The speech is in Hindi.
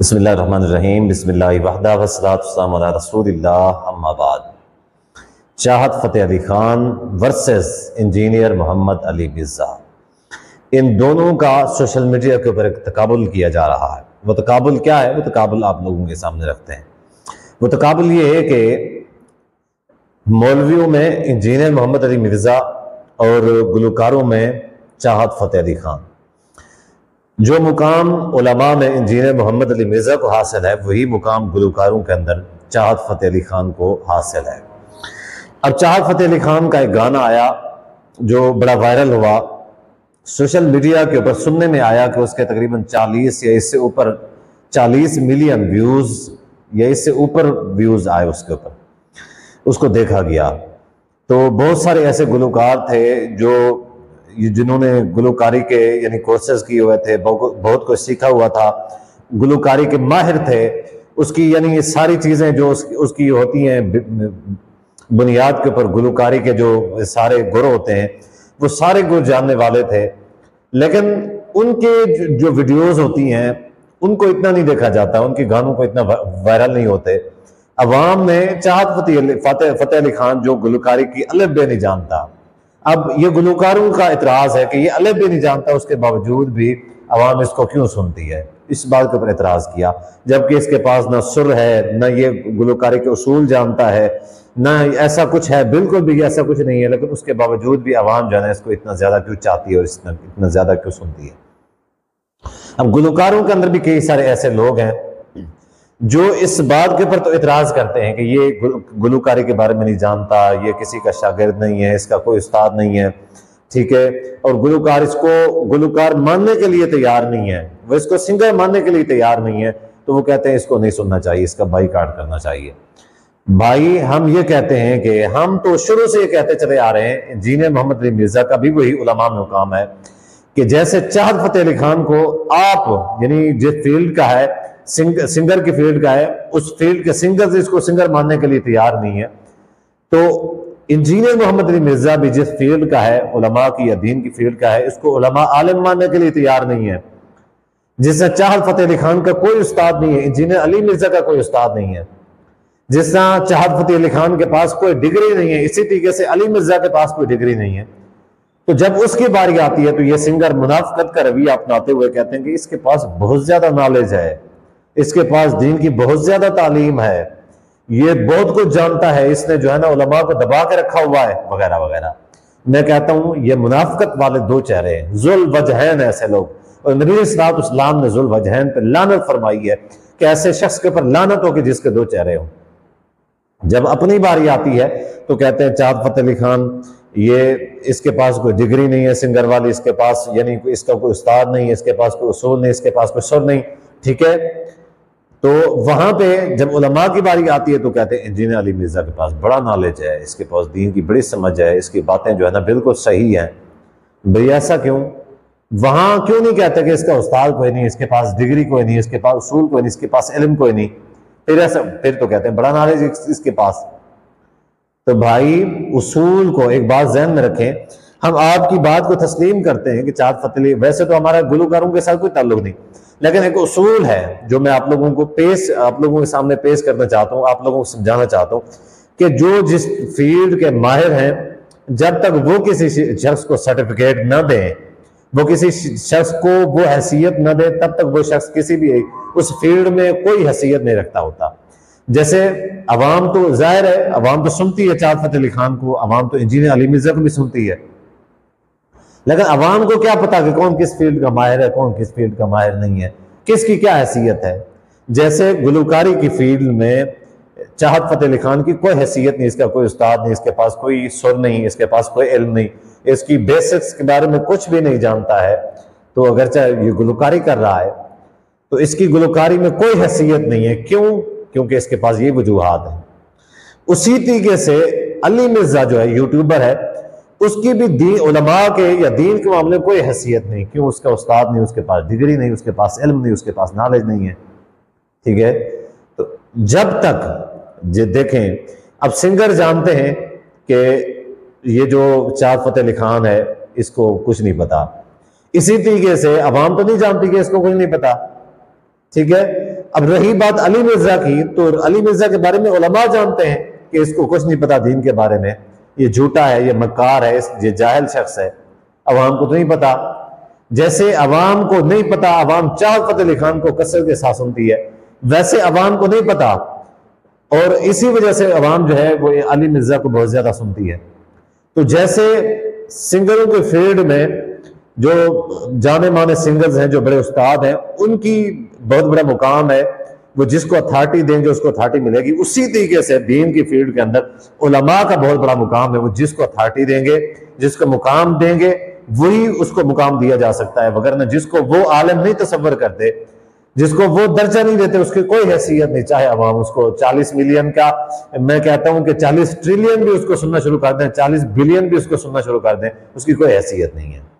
बिस्मिल्लाहिर्रहमानिर्रहीम बिस्मिल्लाहि वहदा वस्सलातु वस्सलामु अला रसूलिल्लाह अम्मा बाद। चाहत फ़तेह अली खान वर्सेस इंजीनियर मोहम्मद अली मिर्ज़ा, इन दोनों का सोशल मीडिया के ऊपर एक तकाबुल किया जा रहा है। वो तकाबुल क्या है? वो तकाबुल आप लोगों के सामने रखते हैं। वो तकाबुल ये है कि मौलवियों में इंजीनियर मोहम्मद अली मिर्ज़ा और गुलकारों में चाहत फ़तेह अली खान। जो मुकाम उलमा में इंजीनियर मोहम्मद अली मिर्ज़ा को हासिल है, वही मुकाम गुलकारों के अंदर चाहत फ़तेह अली खान को हासिल है। अब चाहत फ़तेह अली खान का एक गाना आया जो बड़ा वायरल हुआ, सोशल मीडिया के ऊपर सुनने में आया कि उसके तकरीबन 40 या इससे ऊपर 40 मिलियन व्यूज़ या इससे ऊपर व्यूज़ आए उसके ऊपर, उसको देखा गया। तो बहुत सारे ऐसे गुलकार थे जो जिन्होंने गुलकारी के यानी कोर्सेज किए हुए थे, बहुत कुछ सीखा हुआ था, गुलकारी के माहिर थे, उसकी यानी ये सारी चीज़ें जो उसकी होती हैं बुनियाद के ऊपर गुलकारी के जो सारे गुर होते हैं, वो सारे गुर जानने वाले थे। लेकिन उनके जो वीडियोस होती हैं उनको इतना नहीं देखा जाता, उनके गानों को इतना वायरल नहीं होते। अवाम में चाहत फ़तेह अली खान जो गुलकारी की अलग बे नहीं जानता। अब ये गुलकारों का इतराज़ है कि ये अलग भी नहीं जानता, उसके बावजूद भी अवाम इसको क्यों सुनती है, इस बात के ऊपर इतराज़ किया। जबकि इसके पास ना सुर है, ना ये गुलकारी के उसूल जानता है, ना ऐसा कुछ है, बिल्कुल भी ऐसा कुछ नहीं है। लेकिन उसके बावजूद भी अवाम जो है इसको इतना ज़्यादा क्यों चाहती है और इतना ज़्यादा क्यों सुनती है। अब गुलकारों के अंदर भी कई सारे ऐसे लोग हैं जो इस बात के ऊपर तो इतराज़ करते हैं कि ये गुलकारी के बारे में नहीं जानता, ये किसी का शागिर्द नहीं है, इसका कोई उस्ताद नहीं है, ठीक है। और गुलकार इसको गुलकार मानने के लिए तैयार नहीं है, वो इसको सिंगर मानने के लिए तैयार नहीं है। तो वो कहते हैं इसको नहीं सुनना चाहिए, इसका बाईकाट करना चाहिए। भाई हम ये कहते हैं कि हम तो शुरू से ये कहते चले आ रहे हैं, इंजीनियर मोहम्मद अली मिर्ज़ा का भी वही उलमा में मुकाम है कि जैसे चाहत फ़तेह अली खान को आप यानी जिस फील्ड का है, सिंगर की फील्ड का है, उस फील्ड के सिंगर इसको सिंगर मानने के लिए तैयार नहीं है, तो इंजीनियर मोहम्मद अली मिर्ज़ा भी जिस फील्ड का है, उलमा की या दीन की फील्ड का है, इसको उलमा आलिम मानने के लिए तैयार नहीं है। जिससे चाहत फ़तेह अली खान का कोई उस्ताद नहीं है, इंजीनियर अली मिर्ज़ा का कोई उस्ताद नहीं है। जिस तरह चाहत फ़तेह अली खान के पास कोई डिग्री नहीं है, इसी तरीके से अली मिर्ज़ा के पास कोई डिग्री नहीं है। तो जब उसकी बारी आती है तो ये सिंगर मुनाफिकत का रवैया अपनाते हुए कहते हैं कि इसके पास बहुत ज्यादा नॉलेज है, इसके पास दीन की बहुत ज्यादा तालीम है, ये बहुत कुछ जानता है, इसने जो है ना उलमा को दबा के रखा हुआ है वगैरह वगैरह। मैं कहता हूं ये मुनाफिकत वाले दो चेहरे हैं, जुल वजहैन ऐसे लोग। और नबी सल्लल्लाहु अलैहि वसल्लम ने जुल वजहैन पर लानत फरमाई है कि ऐसे शख्स के ऊपर लानत हो कि जिसके दो चेहरे हों। जब अपनी बारी आती है तो कहते हैं चाहत फ़तेह अली खान ये इसके पास कोई डिग्री नहीं है सिंगर वाली, इसके पास यानी इसका कोई उस्ताद नहीं है, इसके पास कोई उसूल नहीं, इसके पास कोई सुर नहीं, ठीक है। तो वहां पे जब उलमा की बारी आती है तो कहते हैं इंजीनियर अली मिर्ज़ा के पास बड़ा नॉलेज है, इसके पास दीन की बड़ी समझ है, इसकी बातें जो है ना बिल्कुल सही हैं। भाई ऐसा क्यों? वहां क्यों नहीं कहते कि इसका उस्ताद कोई नहीं, इसके पास डिग्री कोई नहीं, इसके पास उसूल कोई नहीं, इसके पास इल्म कोई नहीं? फिर तो कहते हैं बड़ा नॉलेज इसके पास। तो भाई उसूल को एक बात ज़हन में रखें, हम आपकी बात को तस्लीम करते हैं कि चाहत फ़तेह अली, वैसे तो हमारा गुलकारों के साथ कोई ताल्लुक नहीं, लेकिन एक उसूल है जो मैं आप लोगों के सामने पेश करना चाहता हूँ, आप लोगों को समझाना चाहता हूँ कि जो जिस फील्ड के माहिर हैं, जब तक वो किसी शख्स को सर्टिफिकेट न दें, वो किसी शख्स को वो हैसियत न दे, तब तक वो शख्स किसी भी उस फील्ड में कोई हैसियत नहीं रखता होता। जैसे अवाम तो जाहिर है अवाम तो सुनती है चाहत फ़तेह अली खान को, अवाम तो इंजीनियर अली मिर्ज़ा को भी सुनती है, लेकिन अवाम को क्या पता कि कौन किस फील्ड का माहिर है, कौन किस फील्ड का माहिर नहीं है, किसकी क्या हैसियत है। जैसे गुलकारी की फील्ड में चाहत फ़तेह अली खान की कोई हैसियत नहीं, इसका कोई उस्ताद नहीं, इसके पास कोई सुर नहीं, इसके पास कोई इल्म नहीं, इसकी बेसिक्स के बारे में कुछ भी नहीं जानता है। तो अगर चाहे ये गुलकारी कर रहा है तो इसकी गुलकारी में कोई हैसियत नहीं है। क्यों? क्योंकि इसके पास ये वजूहात है। उसी तरीके से अली मिर्ज़ा जो है यूट्यूबर है, उसकी भी दीन उलमा के या दीन के मामले में कोई हैसियत नहीं। क्यों? उसका उस्ताद नहीं, उसके पास डिग्री नहीं, उसके पास इल्म नहीं, उसके पास नॉलेज नहीं है, ठीक है। तो जब तक देखें, अब सिंगर जानते हैं कि ये जो चाहत फ़तेह अली खान है इसको कुछ नहीं पता, इसी तरीके से अवाम तो नहीं जानती कि इसको कुछ नहीं पता, ठीक है। अब रही बात अली मिर्जा की, तो अली मिर्जा के बारे में उलमा जानते हैं कि इसको कुछ नहीं पता दीन के बारे में, ये झूठा है, ये मक्कार है, ये जाहिल शख्स है, अवाम को तो नहीं पता। जैसे अवाम को नहीं पता, अवाम चाहत फतेह अली खान को कसरत के साथ सुनती है, वैसे अवाम को नहीं पता, और इसी वजह से अवाम जो है वो अली मिर्जा को बहुत ज्यादा सुनती है। तो जैसे सिंगरों के फील्ड में जो जाने माने सिंगर्स हैं, जो बड़े उस्ताद हैं, उनकी बहुत बड़ा मुकाम है, वो जिसको अथॉरिटी देंगे उसको अथॉरिटी मिलेगी। उसी तरीके से दीन की फील्ड के अंदर उलमा का बहुत बड़ा मुकाम है, वो जिसको अथॉरिटी देंगे, जिसको मुकाम देंगे, वही उसको मुकाम दिया जा सकता है। वगरना जिसको वो आलम नहीं तसव्वुर करते, जिसको वो दर्जा नहीं देते, उसकी कोई हैसियत नहीं। चाहे अवाम उसको 40 मिलियन का, मैं कहता हूं कि 40 ट्रिलियन भी उसको सुनना शुरू कर दें, 40 बिलियन भी उसको सुनना शुरू कर दें, उसकी कोई हैसियत नहीं है।